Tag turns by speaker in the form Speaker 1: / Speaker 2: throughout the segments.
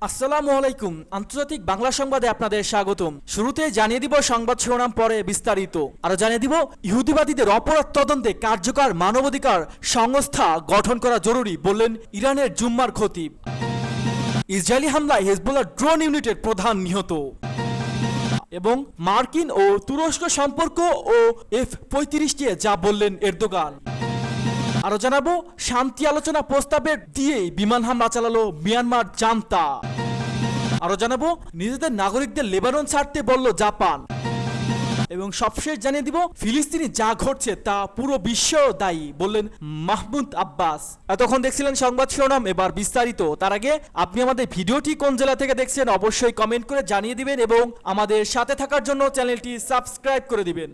Speaker 1: আসসালামু আলাইকুম। আন্তর্জাতিক বাংলা সংবাদে আপনাদের স্বাগতম। শুরুতে জানিয়ে দিব সংবাদ শিরোনাম, পরে বিস্তারিত। আরো জানিয়ে দিব ইহুদিবাদীদের অপরাধ তদন্তে কার্যকর মানবাধিকার সংস্থা গঠন করা জরুরি বললেন ইরানের জুম্মার খতিব। ইসরায়েলি হামলায় হেজবুল্লাহ ড্রোন ইউনিটের প্রধান নিহত। এবং মার্কিন ও তুরস্ক সম্পর্ক ও F-35 নিয়ে যা বললেন এরদোগান। আরো জানাবো শান্তি আলোচনা প্রস্তাবের দিয়েই বিমান হামলা চালালো মিয়ানমার জান্তা। আরো জানাবো নিজেদের নাগরিকদের লেবানন ছাড়তে বলল জাপান। এবং সবশেষ জানিয়ে দিব ফিলিস্তিনি যা ঘটছে তা পুরো বিশ্ব দায়ী বললেন মাহমুদ আব্বাস। এতক্ষণ দেখছিলেন সংবাদ শিরোনাম, এবার বিস্তারিত। তার আগে আপনি আমাদের ভিডিওটি কোন জেলা থেকে দেখছেন অবশ্যই কমেন্ট করে জানিয়ে দিবেন এবং আমাদের সাথে থাকার জন্য চ্যানেলটি সাবস্ক্রাইব করে দিবেন।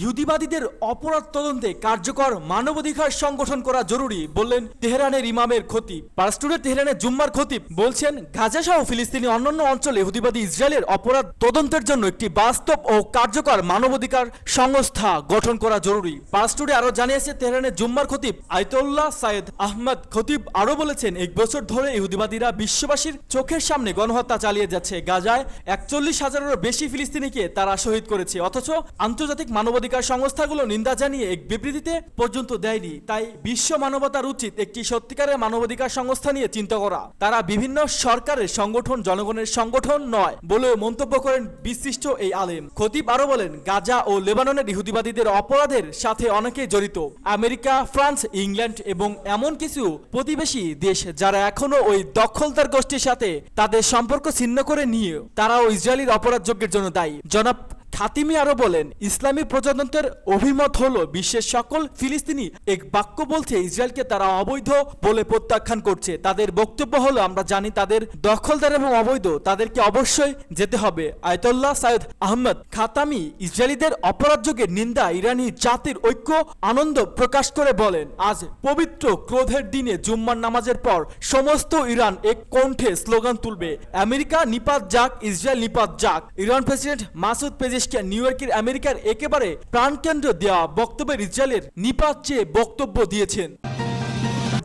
Speaker 1: ইহুদিবাদীদের অপরাধ তদন্তে কার্যকর মানবাধিকার সংগঠন করা জরুরি বললেন তেহরানের ইমামের খতিব। পারস্টুরের তেহরানের জুম্মার খতিব বলছেন গাজা সহ ফিলিস্তিনি অন্যান্য অঞ্চলে ইহুদিবাদী ইসরায়েলের অপরাধ তদন্তের জন্য একটি বাস্তব ও কার্যকর মানবাধিকার সংস্থা গঠন করা জরুরি। পারস্টুরে আরো জানিয়েছে তেহরানের জুম্মার খতিব আয়তুল্লাহ সাইদ আহমদ খতিব। আরো বলেছেন 1 বছর ধরে ইহুদিবাদীরা বিশ্ববাসীর চোখের সামনে গণহত্যা চালিয়ে যাচ্ছে। গাজায় 41,000-এরও বেশি ফিলিস্তিনিকে তারা শহীদ করেছে, অথচ আন্তর্জাতিক মানবাধিকার সংস্থাগুলো নিন্দা জানিয়ে এক বিবৃতিতে পর্যন্ত দেয়নি। তাই বিশ্ব মানবতার উচিত একটি সত্যিকারের মানবাধিকার সংস্থা নিয়ে চিন্তা করা। তারা বিভিন্ন সরকারের সংগঠন, জনগণের সংগঠন নয় বলে মন্তব্য করেন বিশিষ্ট এই আলেম। খতিব আরো বলেন গাজা ও লেবাননের ইহুদিবাদীদের অপরাধের সাথে অনেকেই জড়িত। আমেরিকা, ফ্রান্স, ইংল্যান্ড এবং এমন কিছু প্রতিবেশী দেশ যারা এখনো ওই দখলদার গোষ্ঠীর সাথে তাদের সম্পর্ক ছিন্ন করে নিয়ে তারাও ইসরায়েলের অপরাধ যজ্ঞের জন্য দায়ী। জনাব খাতিমি আরো বলেন ইসলামী প্রজাতন্ত্রের অভিমত হলো বিশ্বের সকল ফিলিস্তিনি এক বাক্য বলছে ইসরায়েলকে তারা অবৈধ বলে প্রত্যাখ্যান করছে। তাদের বক্তব্য হলো আমরা জানি তাদের দখলদার এবং অবৈধ, তাদেরকে অবশ্যই যেতে হবে। আয়তুল্লাহ সাইদ আহমদ খাতামি ইসরায়েলিদের অপরাধযোগের নিন্দা ইরানি জাতির ঐক্য আনন্দ প্রকাশ করে বলেন আজ পবিত্র ক্রোধের দিনে জুম্মার নামাজের পর সমস্ত ইরান এক কণ্ঠে স্লোগান তুলবে আমেরিকা নিপাত যাক, ইসরায়েল নিপাত যাক। Iran president Masoud Pezeshkian new ইয়র্কের আমেরিকার একেবারে প্রাণকেন্দ্র দেওয়া বক্তব্যের ইসরায়েলের নিপাত চেয়ে বক্তব্য দিয়েছেন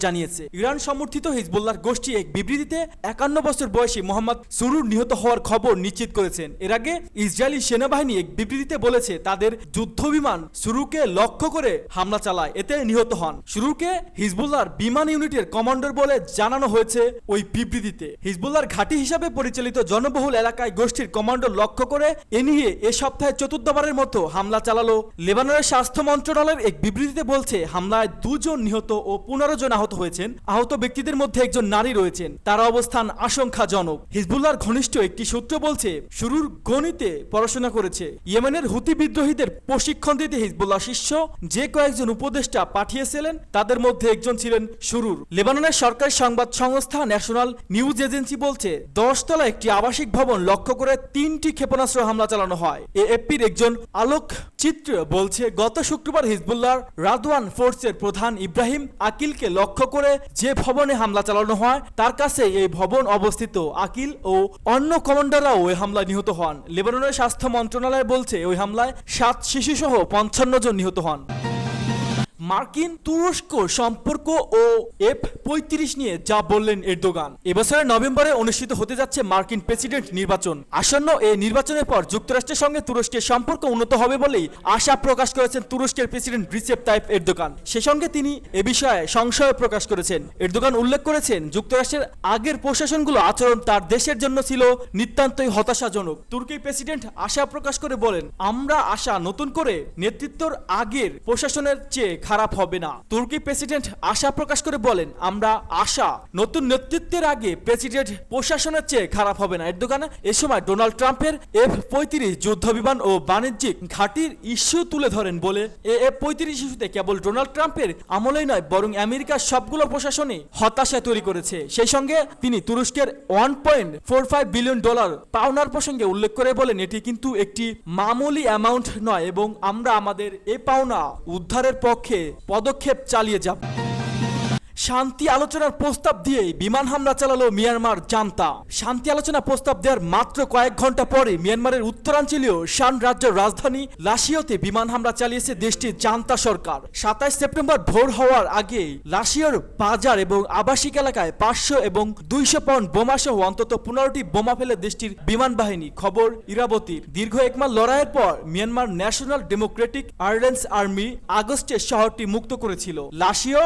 Speaker 1: জানিয়েছে। ইরান সমর্থিত হিজবুল্লাহর গোষ্ঠী এক বিবৃতিতে 51 বছর বয়সী মোহাম্মদ সুরুর নিহত হওয়ার খবর নিশ্চিত করেছেন। এর আগে ইসরায়েলি সেনাবাহিনী এক বিবৃতিতে বলেছে তাদের যুদ্ধবিমান সুরুকে লক্ষ্য করে হামলা চালায়, এতে নিহত হন। সুরুকে হিজবুল্লাহর বিমান ইউনিটের কমান্ডার বলে জানানো হয়েছে ওই বিবৃতিতে। হিজবুল্লাহর ঘাঁটি হিসাবে পরিচালিত জনবহুল এলাকায় গোষ্ঠীর কমান্ডার লক্ষ্য করে এ নিয়ে এ সপ্তাহে চতুর্থবারের মতো হামলা চালালো লেবাননের স্বাস্থ্য মন্ত্রণালয়ের এক বিবৃতিতে বলছে হামলায় 2 জন নিহত ও 15 জন আহত হয়েছেন। আহত ব্যক্তিদের মধ্যে একজন নারী রয়েছেন, তার অবস্থান আশঙ্কাজনক। হিজবুল্লাহর ঘনিষ্ঠ একটি সূত্র বলছে শুরুর গণিতে পড়াশোনা করেছে। ইয়েমেনের হুতি বিদ্রোহীদের প্রশিক্ষণ দিতে হিজবুল্লাহ শীর্ষ যে কয়েকজন উপদেষ্টা পাঠিয়েছিলেন তাদের মধ্যে একজন ছিলেন শুরুর। লেবাননের সরকারি সংবাদ সংস্থা ন্যাশনাল নিউজ এজেন্সি বলছে 10 তলা একটি আবাসিক ভবন লক্ষ্য করে 3টি ক্ষেপণাস্ত্র হামলা চালানো হয়। এএফপির একজন আলোক চিত্র বলছে গত শুক্রবার হিজবুল্লাহর রাদওয়ান ফোর্সের প্রধান ইব্রাহিম আকিলকে লক্ষ্য করে যে ভবনে হামলা চালানো হয় তার কাছে এই ভবন অবস্থিত। আকিল ও অন্য কমান্ডাররাও ওই হামলায় নিহত হন। লেবাননের স্বাস্থ্য মন্ত্রণালয় বলছে ওই হামলায় 7 শিশু সহ 55 জন নিহত হন। মার্কিন তুরস্ক সম্পর্ক ও F-35 নিয়ে যা বললেন এরদোগান। এবছরের নভেম্বরে অনুষ্ঠিত হতে যাচ্ছে মার্কিন প্রেসিডেন্ট নির্বাচন। আসন্ন এই নির্বাচনের পর যুক্তরাষ্ট্রের সঙ্গে তুরস্কের সম্পর্ক উন্নত হবে বলেই আশা প্রকাশ করেছেন তুরস্কের প্রেসিডেন্ট রিসেপ তাইপ এরদোগান। সে সঙ্গে তিনি এ বিষয়ে সংশয় প্রকাশ করেছেন। এরদোগান উল্লেখ করেছেন যুক্তরাষ্ট্রের আগের প্রশাসনগুলো আচরণ তার দেশের জন্য ছিল নিতান্তই হতাশাজনক। তুর্কি প্রেসিডেন্ট আশা প্রকাশ করে বলেন আমরা আশা নতুন করে নেতৃত্বর আগের প্রশাসনের চেয়ে খারাপ হবে না। তুর্কি প্রেসিডেন্ট আশা প্রকাশ করে বলেন আমরা আশা নতুন নেতৃত্বের আগে প্রেসিডেন্ট প্রশাসনের চেয়ে খারাপ হবে না। এরদোগান এ সময় ডোনাল্ড ট্রাম্পের F-35 যুদ্ধবিমান ও বাণিজ্যিক ঘাঁটির ইস্যু তুলে ধরেন বলে F-35 ইস্যুতে কেবল ডোনাল্ড ট্রাম্পের আমলেই নয় বরং আমেরিকার সবগুলো প্রশাসনই হতাশা তৈরি করেছে। সেই সঙ্গে তিনি তুরস্কের $1.45 বিলিয়ন পাওনার প্রসঙ্গে উল্লেখ করে বলেন এটি কিন্তু একটি মামুলি অ্যামাউন্ট নয় এবং আমরা আমাদের এ পাওনা উদ্ধারের পক্ষে পদক্ষেপ চালিয়ে যাব। শান্তি আলোচনার প্রস্তাব দিয়ে বিমান হামলা চালালো মিয়ানমার জান্তা। শান্তি আলোচনা প্রস্তাব দেওয়ার মাত্র কয়েক ঘন্টা পরে মিয়ানমারের উত্তরাঞ্চলীয় শান রাজ্যের রাজধানী লাশিয়াতে বিমান হামলা চালিয়েছে দেশটির জান্তা সরকার। 27 সেপ্টেম্বর ভোর হওয়ার আগে লাশিয়ার বাজার এবং আবাসিক এলাকায় 500 এবং 200 পাউন্ড বোমাসহ অন্তত 15টি বোমা ফেলে দেশটির বিমান বাহিনী। খবর ইরাবতীর। দীর্ঘ এক মাস লড়াইয়ের পর মিয়ানমার ন্যাশনাল ডেমোক্রেটিক আর্ডেন্স আর্মি আগস্টে শহরটি মুক্ত করেছিল। লাশিয়া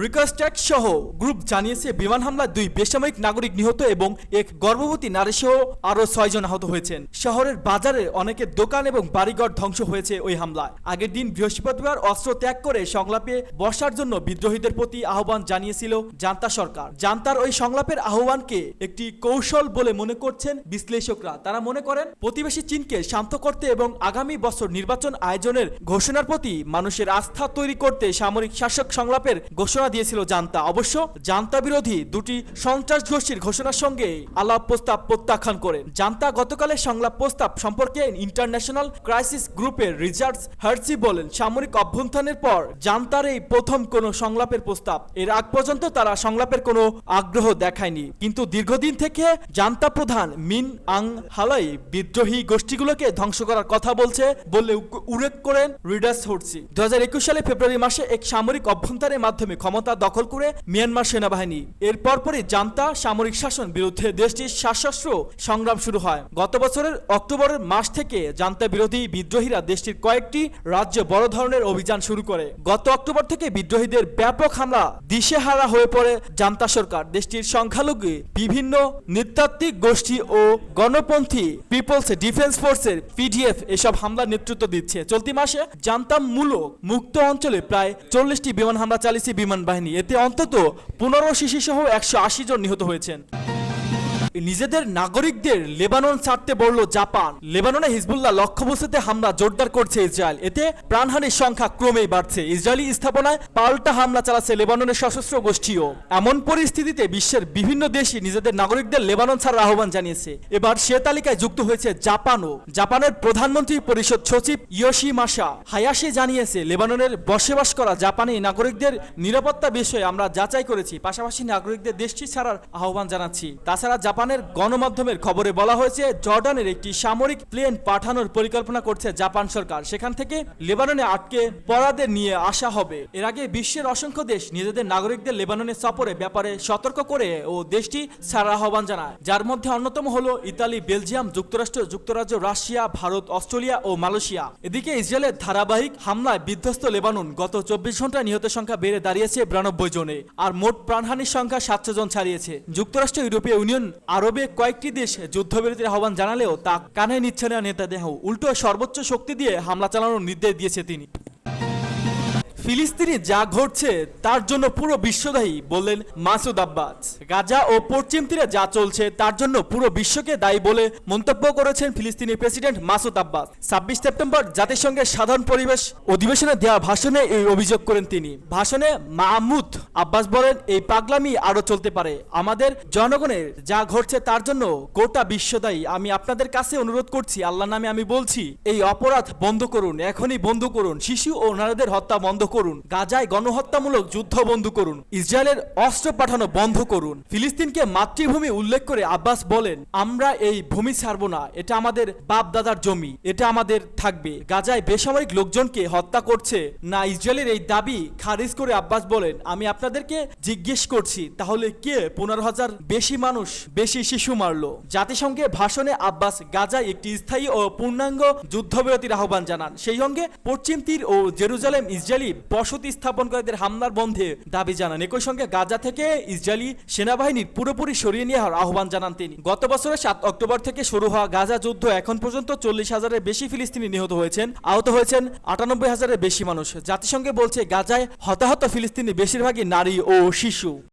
Speaker 1: রিকনস্ট্রাক্ট সহ গ্রুপ জানিয়েছে বিমান হামলায় 2 বেসামরিক নাগরিক নিহত এবং এক গর্ভবতী নারী সহ আরো 6 জন আহত হয়েছেন। শহরের বাজারে অনেকের দোকান এবং বাড়িঘর ধ্বংস হয়েছে ওই হামলায়। আগের দিন বৃহস্পতিবার অস্ত্র ত্যাগ করে সংলাপে বসার জন্য বিদ্রোহীদের প্রতি আহ্বান জানিয়েছিল জান্তা সরকার। জান্তার ওই সংলাপের আহ্বানকে একটি কৌশল বলে মনে করছেন বিশ্লেষকরা। তারা মনে করেন প্রতিবেশী চীনকে শান্ত করতে এবং আগামী বছর নির্বাচন আয়োজনের ঘোষণার প্রতি মানুষের আস্থা তৈরি করতে সামরিক শাসক সংলাপের ঘোষণা দিয়েছিল জান্তা। অবশ্য জান্তা বিরোধী দুটি সন্ত্রাস গোষ্ঠীর ঘোষণার সঙ্গে আলাপ প্রস্তাব প্রত্যাখ্যান করেন। জান্তা গতকালের সংলাপ প্রস্তাব সম্পর্কে ইন্টারন্যাশনাল ক্রাইসিস গ্রুপের রিচার্ড হার্সি বলেন, সামরিক অভ্যুত্থানের পর জান্তার এই প্রথম কোনো সংলাপের প্রস্তাব। এর আগ পর্যন্ত তারা সংলাপের কোনো আগ্রহ দেখায়নি। কিন্তু দীর্ঘদিন থেকে জান্তা প্রধান মিন আং হালাই বিদ্রোহী গোষ্ঠীগুলোকে ধ্বংস করার কথা বলছে বলে উল্লেখ করেন রিডার্স হার্সি। 2021 সালে ফেব্রুয়ারি মাসে এক সামরিক অভ্যুত্থানের মাধ্যমে ক্ষমতা দখল করে মিয়ানমার সেনাবাহিনী। এর পরপরই জান্তা সামরিক শাসন বিরুদ্ধে দেশটির সশস্ত্র সংগ্রাম শুরু হয়। গত বছরের অক্টোবরের মাস থেকে জান্তা বিরোধী বিদ্রোহীরা দেশটির কয়েকটি রাজ্যে বড় ধরনের অভিযান শুরু করে। গত অক্টোবর থেকে বিদ্রোহীদের ব্যাপক হামলা দিশেহারা হয়ে পড়ে জান্তা সরকার। দেশটির সংখ্যালঘু বিভিন্ন নৃতাত্ত্বিক গোষ্ঠী ও গণপন্থী পিপলস ডিফেন্স ফোর্সের পিডিএফ এসব হামলার নেতৃত্ব দিচ্ছে। চলতি মাসে জান্তা মূলক মুক্ত অঞ্চলে প্রায় 40টি বিমান হামলা চালিয়েছে বিমান বাহিনী। এতে অন্তত 15 শিশু সহ 180 জন নিহত হয়েছেন। নিজেদের নাগরিকদের লেবানন ছাড়তে বলল জাপান। লেবাননে হিজবুল্লাহ লক্ষ্যবস্তুতে হামলা জোরদার করছে ইসরায়েল। এতে প্রাণহানির সংখ্যা ক্রমেই বাড়ছে। ইসরায়েলি স্থাপনায় পাল্টা হামলা চালাচ্ছে লেবাননের সশস্ত্র গোষ্ঠীও। এমন পরিস্থিতিতে বিশ্বের বিভিন্ন দেশই নিজেদের নাগরিকদের লেবানন ছাড়ার আহ্বান জানিয়েছে। এবার সে তালিকায় যুক্ত হয়েছে জাপানও। জাপানের প্রধানমন্ত্রী পরিষদ সচিব ইয়োশিমাসা হায়াশি জানিয়েছে, লেবাননের বসবাস করা জাপানি নাগরিকদের নিরাপত্তা বিষয়ে আমরা যাচাই করেছি, পাশাপাশি নাগরিকদের দেশটি ছাড়ার আহ্বান জানাচ্ছি। তাছাড়া জাপানের গণমাধ্যমের খবরে বলা হয়েছে, জর্ডানের একটি সামরিক প্লেন পাঠানোর পরিকল্পনা করছে জাপান সরকার। সেখান থেকে লেবাননে আটকে পড়াদের নিয়ে আসা হবে। এর আগে বিশ্বের অসংখ্য দেশ নিজেদের নাগরিকদের লেবাননে সফরে ব্যাপারে সতর্ক করে ও দেশটি ছাড়ার আহ্বান জানায়, যার মধ্যে অন্যতম হলো ইতালি, বেলজিয়াম, যুক্তরাষ্ট্র, যুক্তরাজ্য, রাশিয়া, ভারত, অস্ট্রেলিয়া ও মালয়েশিয়া। এদিকে ইসরায়েলের ধারাবাহিক হামলায় বিধ্বস্ত লেবানন গত 24 ঘন্টায় নিহতের সংখ্যা বেড়ে দাঁড়িয়েছে 92 জনে, আর মোট প্রাণহানির সংখ্যা 700 জন ছাড়িয়েছে। যুক্তরাষ্ট্র, ইউরোপীয় ইউনিয়ন, আরবে কয়েকটি দেশ যুদ্ধবিরতির আহ্বান জানালেও তা কানে নিচ্ছে না নেতাদেহ। উল্টো সর্বোচ্চ শক্তি দিয়ে হামলা চালানোর নির্দেশ দিয়েছে তিনি। ফিলিস্তিনে যা ঘটছে তার জন্য পুরো বিশ্ব দায়ী বললেন মাসুদ আব্বাস। গাজা ও পশ্চিম তীরে যা চলছে তার জন্য পুরো বিশ্বকে দায়ী বলে মন্তব্য করেছেন ফিলিস্তিনি প্রেসিডেন্ট মাসুদ আব্বাস। 26 সেপ্টেম্বর জাতিসংঘের সাধারণ পরিবেশ অধিবেশনে দেওয়া ভাষণে এই অভিযোগ করেন তিনি। ভাষণে মাহমুদ আব্বাস বলেন, এই পাগলামি আরো চলতে পারে। আমাদের জনগণের যা ঘটছে তার জন্য গোটা বিশ্ব দায়ী। আমি আপনাদের কাছে অনুরোধ করছি, আল্লাহর নামে আমি বলছি, এই অপরাধ বন্ধ করুন, এখনই বন্ধ করুন। শিশু ও নারীদের হত্যা বন্ধ করুন। গাজায় গণহত্যামূলক যুদ্ধ বন্ধ করুন। ইসরায়েলের অস্ত্র পাঠানো বন্ধ করুন। ফিলিস্তিনকে মাতৃভূমি উল্লেখ করে আব্বাস বলেন, আমরা এই ভূমি ছাড়ব না। এটা আমাদের বাপ দাদার জমি, এটা আমাদের থাকবে। গাজায় বেসামরিক লোকজনকে হত্যা করছে না ইসরায়েলের এই দাবি খারিজ করে আব্বাস বলেন, আমি আপনাদেরকে জিজ্ঞেস করছি, তাহলে কে 15,000 বেশি মানুষ, বেশি শিশু মারলো? জাতিসংঘের ভাষণে আব্বাস গাজায় একটি স্থায়ী ও পূর্ণাঙ্গ যুদ্ধবিরতির আহ্বান জানান। সেই সঙ্গে পশ্চিম তীর ও জেরুজালেম ইসরায়েলি বসতি স্থাপনকারীদের হামলার বন্ধে দাবি জানান। একই সঙ্গে গাজা থেকে ইসরায়েলি সেনাবাহিনীর পুরোপুরি সরিয়ে নেওয়ার আহ্বান জানান তিনি। গত বছরের 7 অক্টোবর থেকে শুরু হওয়া গাজা যুদ্ধ এখন পর্যন্ত 40,000-এর বেশি ফিলিস্তিনি নিহত হয়েছেন, আহত হয়েছেন 98,000-এর বেশি মানুষ। জাতিসংঘে বলছে, গাজায় হতাহত ফিলিস্তিনি বেশিরভাগই নারী ও শিশু।